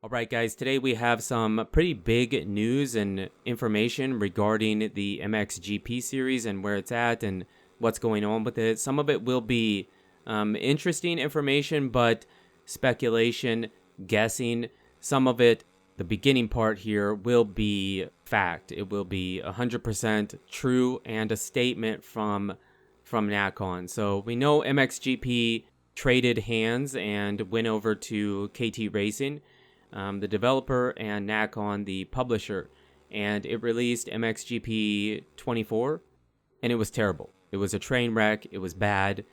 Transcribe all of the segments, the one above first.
All right, guys, today we have some pretty big news and information regarding the MXGP series and where it's at and what's going on with it. Some of it will be interesting information, but speculation, guessing. Some of it, the beginning part here, will be fact. It will be 100% true and a statement from Nakon. So we know MXGP traded hands and went over to KT Racing, the developer, and Nakon, the publisher, and it released MXGP 24, and it was terrible. It was a train wreck. It was bad.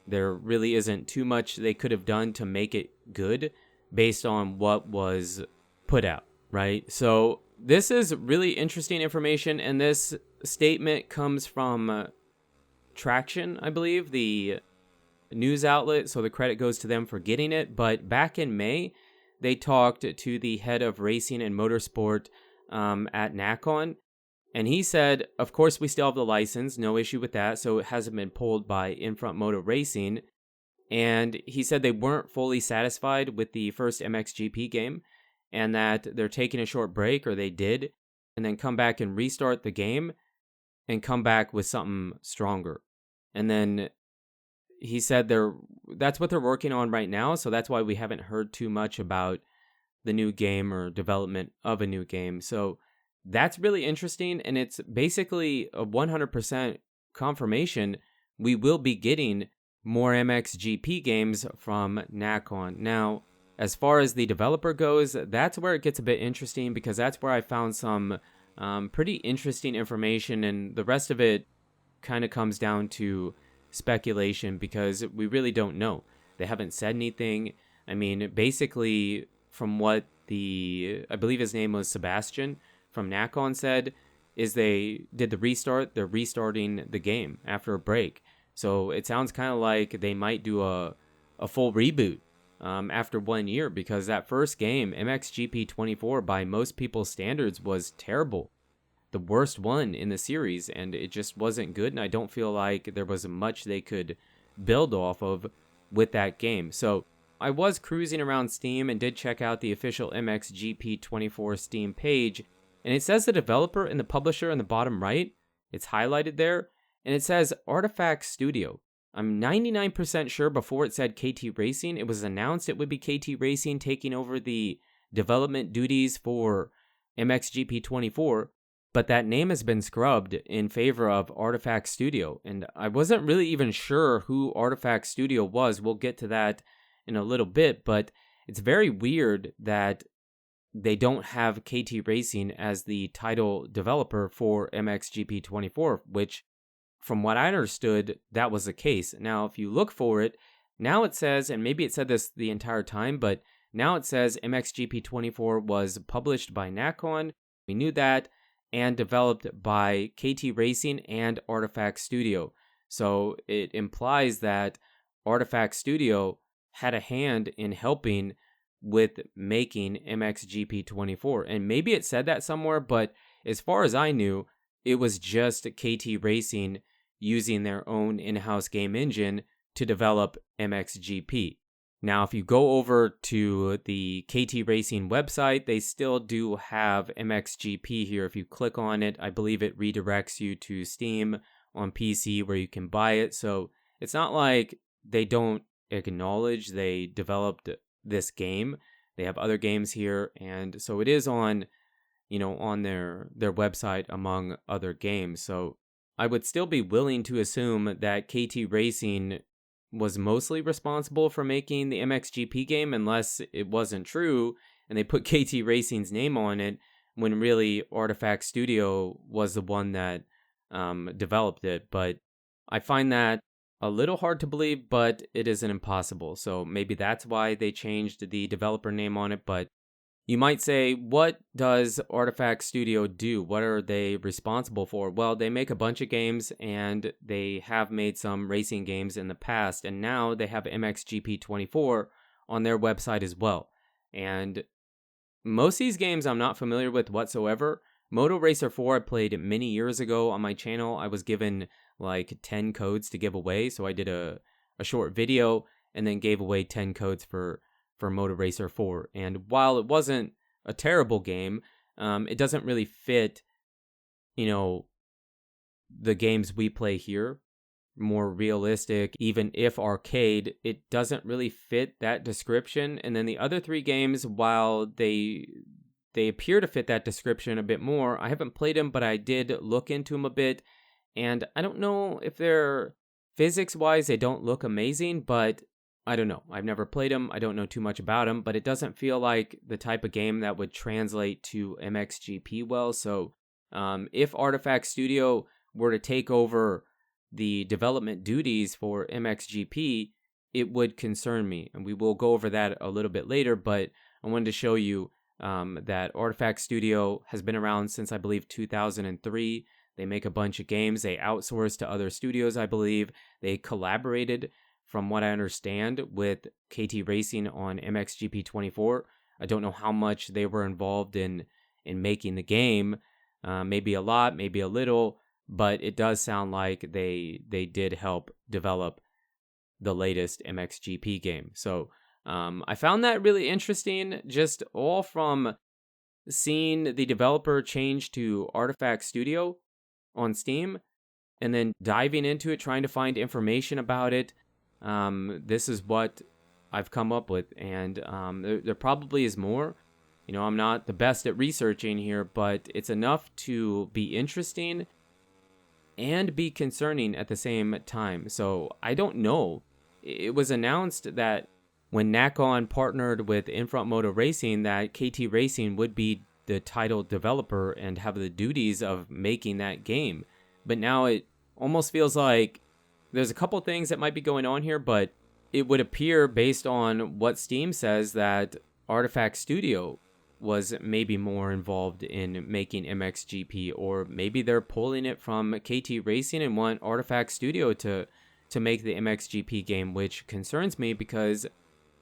There really isn't too much they could have done to make it good based on what was put out, right? So this is really interesting information, and this statement comes from Traction, I believe, the news outlet, so the credit goes to them for getting it. But back in May, they talked to the head of racing and motorsport at Nakon, and he said, of course, we still have the license, no issue with that, so it hasn't been pulled by Infront Moto Racing. And he said they weren't fully satisfied with the first MXGP game, and that they're taking a short break, or they did, and then come back and restart the game and come back with something stronger. And then he said that's what they're working on right now, so that's why we haven't heard too much about the new game or development of a new game. So that's really interesting, and it's basically a 100% confirmation we will be getting more MXGP games from Nakon. Now, as far as the developer goes, that's where it gets a bit interesting, because that's where I found some pretty interesting information, and the rest of it kind of comes down to speculation, because we really don't know. They haven't said anything. I mean, basically, from what I believe his name was Sebastian from Nakon said, is they did the restart. They're restarting the game after a break. So it sounds kind of like they might do a full reboot after 1 year, because that first game, MXGP 24, by most people's standards, was terrible. The worst one in the series, and it just wasn't good, and I don't feel like there was much they could build off of with that game. So I was cruising around Steam and did check out the official MXGP 24 Steam page, and it says the developer and the publisher in the bottom right. It's highlighted there, and it says Artifact Studio. I'm 99% sure before it said KT Racing, it was announced it would be KT Racing taking over the development duties for MXGP 24, but that name has been scrubbed in favor of Artifact Studio, and I wasn't really even sure who Artifact Studio was. We'll get to that in a little bit, but it's very weird that they don't have KT Racing as the title developer for MXGP 24, which, from what I understood, that was the case. Now, if you look for it, now it says, and maybe it said this the entire time, but now it says MXGP 24 was published by Nakon. We knew that. And developed by KT Racing and Artifact Studio. So it implies that Artifact Studio had a hand in helping with making MXGP 24. And maybe it said that somewhere, but as far as I knew, it was just KT Racing using their own in-house game engine to develop MXGP. Now, if you go over to the KT Racing website, they still do have MXGP here. If you click on it, I believe it redirects you to Steam on PC where you can buy it. So it's not like they don't acknowledge they developed this game. They have other games here, and so it is on, on their website among other games. So I would still be willing to assume that KT Racing was mostly responsible for making the MXGP game, unless it wasn't true and they put KT Racing's name on it, when really Artifact Studio was the one that developed it. But I find that a little hard to believe, but it isn't impossible. So maybe that's why they changed the developer name on it. But you might say, what does Artifact Studio do? What are they responsible for? Well, they make a bunch of games, and they have made some racing games in the past, and now they have MXGP 24 on their website as well. And most of these games I'm not familiar with whatsoever. Moto Racer 4 I played many years ago on my channel. I was given like 10 codes to give away, so I did a short video and then gave away 10 codes for for Motor Racer 4. And while it wasn't a terrible game, it doesn't really fit, the games we play here. More realistic, even if arcade, it doesn't really fit that description. And then the other 3 games, while they appear to fit that description a bit more, I haven't played them, but I did look into them a bit, and I don't know if they're physics-wise, they don't look amazing, but I don't know. I've never played them. I don't know too much about them, but it doesn't feel like the type of game that would translate to MXGP well. So if Artifact Studio were to take over the development duties for MXGP, it would concern me. And we will go over that a little bit later, but I wanted to show you that Artifact Studio has been around since, I believe, 2003. They make a bunch of games. They outsource to other studios, I believe. They collaborated, from what I understand, with KT Racing on MXGP 24. I don't know how much they were involved in making the game. Maybe a lot, maybe a little, but it does sound like they did help develop the latest MXGP game. So I found that really interesting, just all from seeing the developer change to Artifact Studio on Steam and then diving into it, trying to find information about it. This is what I've come up with, and there probably is more. I'm not the best at researching here, but it's enough to be interesting and be concerning at the same time. So I don't know. It was announced that when Nakon partnered with Infront Moto Racing, that KT Racing would be the title developer and have the duties of making that game. But now it almost feels like there's a couple things that might be going on here, but it would appear, based on what Steam says, that Artifact Studio was maybe more involved in making MXGP, or maybe they're pulling it from KT Racing and want Artifact Studio to make the MXGP game, which concerns me because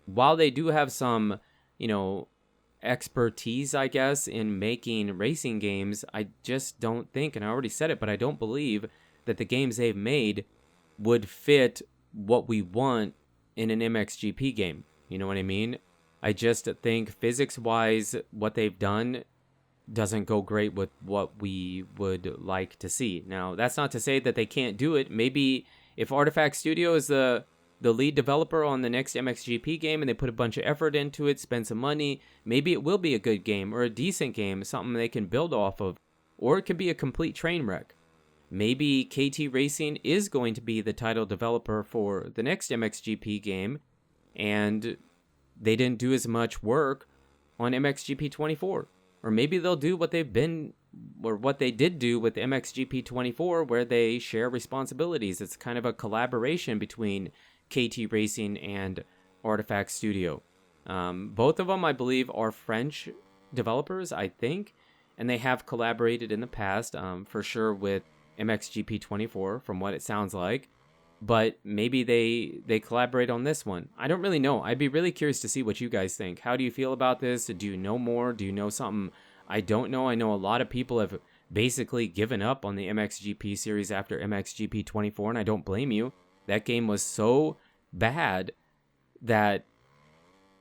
while they do have some, expertise, I guess, in making racing games, I just don't think, and I already said it, but I don't believe that the games they've made would fit what we want in an MXGP game. You know what I mean? I just think physics-wise, what they've done doesn't go great with what we would like to see. Now, that's not to say that they can't do it. Maybe if Artifact Studio is the lead developer on the next MXGP game and they put a bunch of effort into it, spend some money, maybe it will be a good game or a decent game, something they can build off of. Or it could be a complete train wreck. Maybe KT Racing is going to be the title developer for the next MXGP game, and they didn't do as much work on MXGP 24. Or maybe they'll do what they've been, or what they did do with MXGP 24, where they share responsibilities. It's kind of a collaboration between KT Racing and Artifact Studio. Both of them, I believe, are French developers, I think, and they have collaborated in the past, for sure, with MXGP 24, from what it sounds like. But maybe they collaborate on this one. I don't really know. I'd be really curious to see what you guys think. How do you feel about this? Do you know more? Do you know something I don't know? I know a lot of people have basically given up on the MXGP series after MXGP 24, and I don't blame you. That game was so bad that,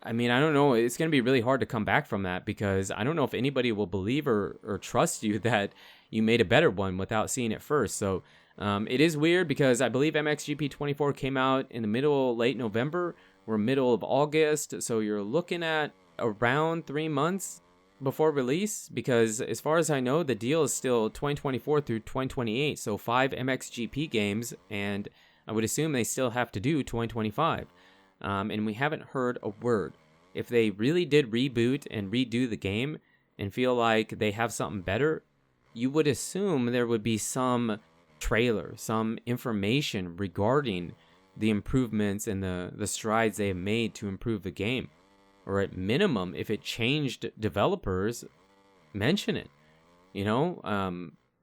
I don't know. It's going to be really hard to come back from that, because I don't know if anybody will believe or trust you that you made a better one without seeing it first. So it is weird, because I believe MXGP 24 came out in the late November or middle of August. So you're looking at around 3 months before release, because as far as I know, the deal is still 2024 through 2028. So 5 MXGP games, and I would assume they still have to do 2025. And we haven't heard a word. If they really did reboot and redo the game and feel like they have something better, you would assume there would be some trailer, some information regarding the improvements and the strides they have made to improve the game. Or at minimum, if it changed developers, mention it,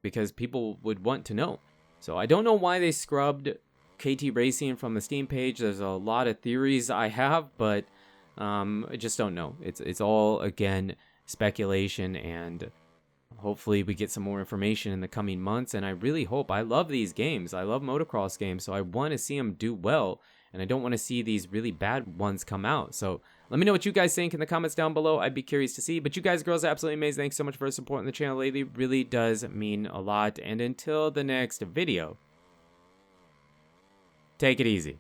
because people would want to know. So I don't know why they scrubbed KT Racing from the Steam page. There's a lot of theories I have, but I just don't know. It's all, again, speculation, and hopefully we get some more information in the coming months. And I really hope, I love these games. I love motocross games, so I want to see them do well. and I don't want to see these really bad ones come out. So let me know what you guys think in the comments down below. I'd be curious to see. But you guys, girls, are absolutely amazing. Thanks so much for supporting the channel lately. Really does mean a lot. And until the next video, take it easy.